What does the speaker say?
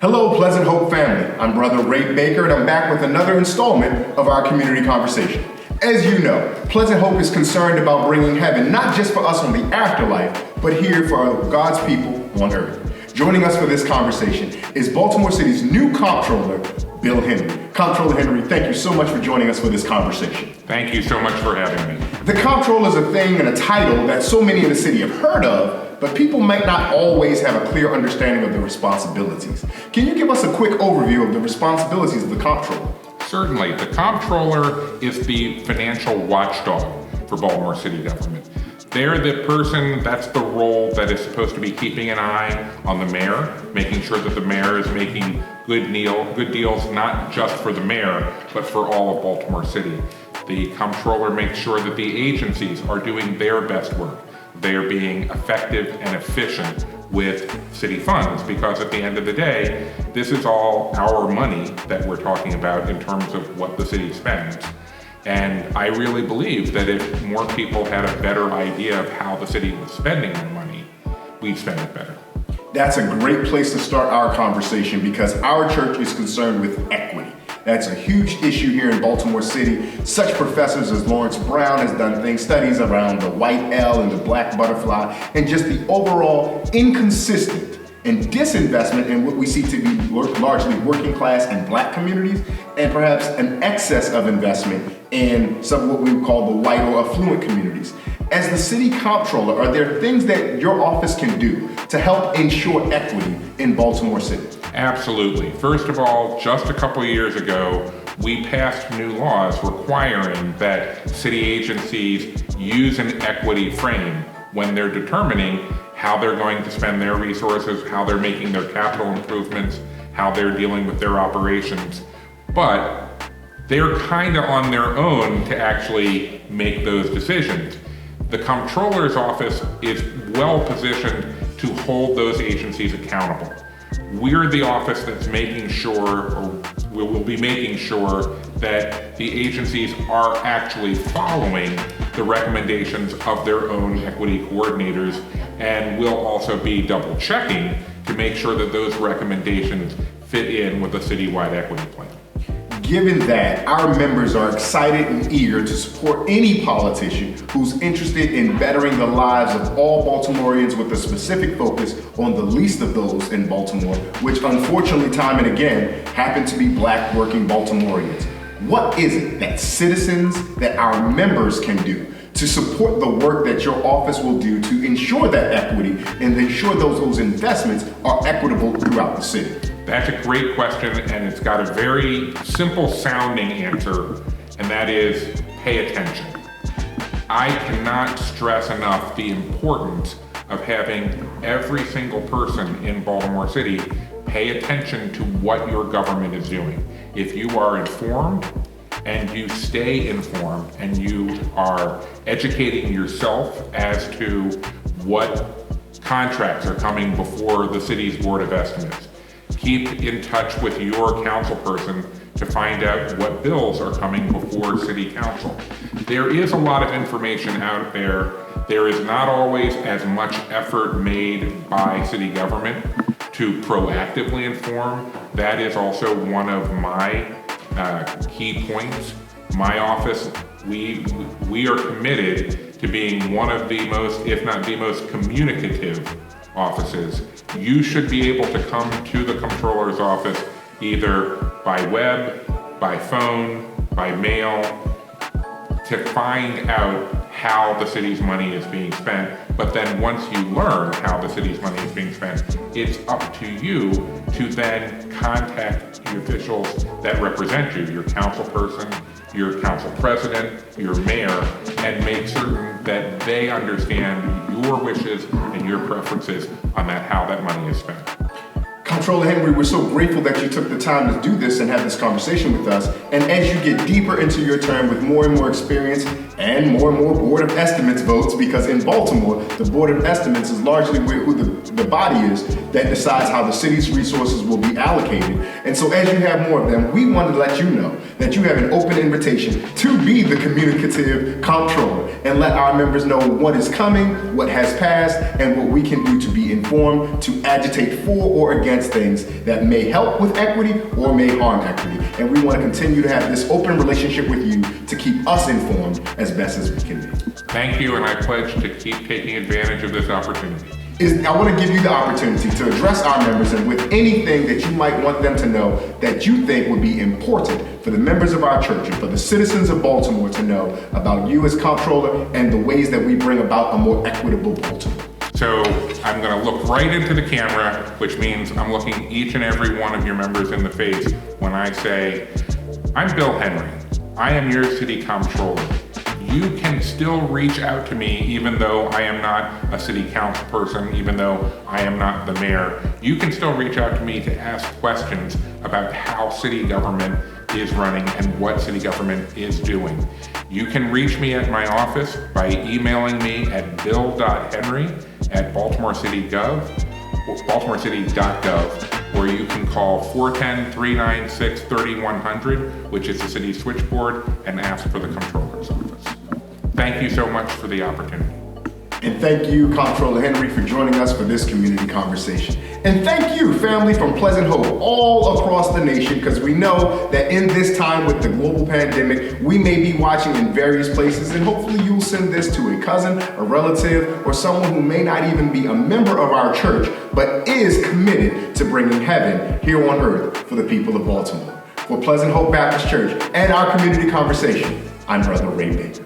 Hello, Pleasant Hope family. I'm Brother Ray Baker, and I'm back with another installment of our community conversation. As you know, Pleasant Hope is concerned about bringing heaven not just for us on the afterlife, but here for God's people on earth. Joining us for this conversation is Baltimore City's new Comptroller, Bill Henry. Comptroller Henry, thank you so much for joining us for this conversation. Thank you so much for having me. The Comptroller is a thing and a title that so many in the city have heard of, but people might not always have a clear understanding of the responsibilities. Can you give us a quick overview of the responsibilities of the Comptroller? Certainly. The Comptroller is the financial watchdog for Baltimore City government. They're the person, that's the role that is supposed to be keeping an eye on the mayor, making sure that the mayor is making good deals, not just for the mayor, but for all of Baltimore City. The Comptroller makes sure that the agencies are doing their best work. They're being effective and efficient with city funds, because at the end of the day, this is all our money that we're talking about in terms of what the city spends. And I really believe that if more people had a better idea of how the city was spending their money, we'd spend it better. That's a great place to start our conversation, because our church is concerned with equity. That's a huge issue here in Baltimore City. Such professors as Lawrence Brown has done studies around the white L and the black butterfly, and just the overall inconsistent and disinvestment in what we see to be largely working class and black communities, and perhaps an excess of investment in some of what we would call the white or affluent communities. As the city comptroller, are there things that your office can do to help ensure equity in Baltimore City? Absolutely. First of all, just a couple of years ago, we passed new laws requiring that city agencies use an equity frame when they're determining how they're going to spend their resources, how they're making their capital improvements, how they're dealing with their operations. But they're kind of on their own to actually make those decisions. The Comptroller's office is well positioned to hold those agencies accountable. We're the office that's making sure, or we will be making sure, that the agencies are actually following the recommendations of their own equity coordinators, and we'll also be double checking to make sure that those recommendations fit in with a citywide equity plan. Given that, our members are excited and eager to support any politician who's interested in bettering the lives of all Baltimoreans with a specific focus on the least of those in Baltimore, which unfortunately time and again happen to be black working Baltimoreans. What is it that citizens, that our members can do to support the work that your office will do to ensure that equity and ensure those investments are equitable throughout the city? That's a great question, and it's got a very simple sounding answer, and that is pay attention. I cannot stress enough the importance of having every single person in Baltimore City pay attention to what your government is doing. If you are informed and you stay informed and you are educating yourself as to what contracts are coming before the city's Board of Estimates, keep in touch with your councilperson to find out what bills are coming before City Council. There is a lot of information out there. There is not always as much effort made by city government to proactively inform. That is also one of my key points. My office, we are committed to being one of the most, if not the most, communicative offices. You should be able to come to the Comptroller's office either by web, by phone, by mail, to find out how the city's money is being spent. But then once you learn how the city's money is being spent, it's up to you to then contact the officials that represent you, your councilperson, your council president, your mayor, and make certain that they understand your wishes and your preferences on how that money is spent. Comptroller Henry, we're so grateful that you took the time to do this and have this conversation with us. And as you get deeper into your term with more and more experience, and more Board of Estimates votes, because in Baltimore, the Board of Estimates is largely who the body is that decides how the city's resources will be allocated. And so as you have more of them, we want to let you know that you have an open invitation to be the communicative comptroller and let our members know what is coming, what has passed, and what we can do to be informed, to agitate for or against things that may help with equity or may harm equity. And we want to continue to have this open relationship with you to keep us informed as best as we can be. Thank you, and I pledge to keep taking advantage of this opportunity. I want to give you the opportunity to address our members and with anything that you might want them to know that you think would be important for the members of our church and for the citizens of Baltimore to know about you as comptroller and the ways that we bring about a more equitable Baltimore. So I'm going to look right into the camera, which means I'm looking each and every one of your members in the face when I say, I'm Bill Henry. I am your city comptroller. You can still reach out to me even though I am not a city council person, even though I am not the mayor. You can still reach out to me to ask questions about how city government is running and what city government is doing. You can reach me at my office by emailing me at bill.henry@baltimorecity.gov, or you can call 410-396-3100, which is the city switchboard, and ask for the comptroller's office. Thank you so much for the opportunity. And thank you, Comptroller Henry, for joining us for this community conversation. And thank you, family from Pleasant Hope, all across the nation, because we know that in this time with the global pandemic, we may be watching in various places, and hopefully you'll send this to a cousin, a relative, or someone who may not even be a member of our church, but is committed to bringing heaven here on earth for the people of Baltimore. For Pleasant Hope Baptist Church and our community conversation, I'm Brother Ray Baker.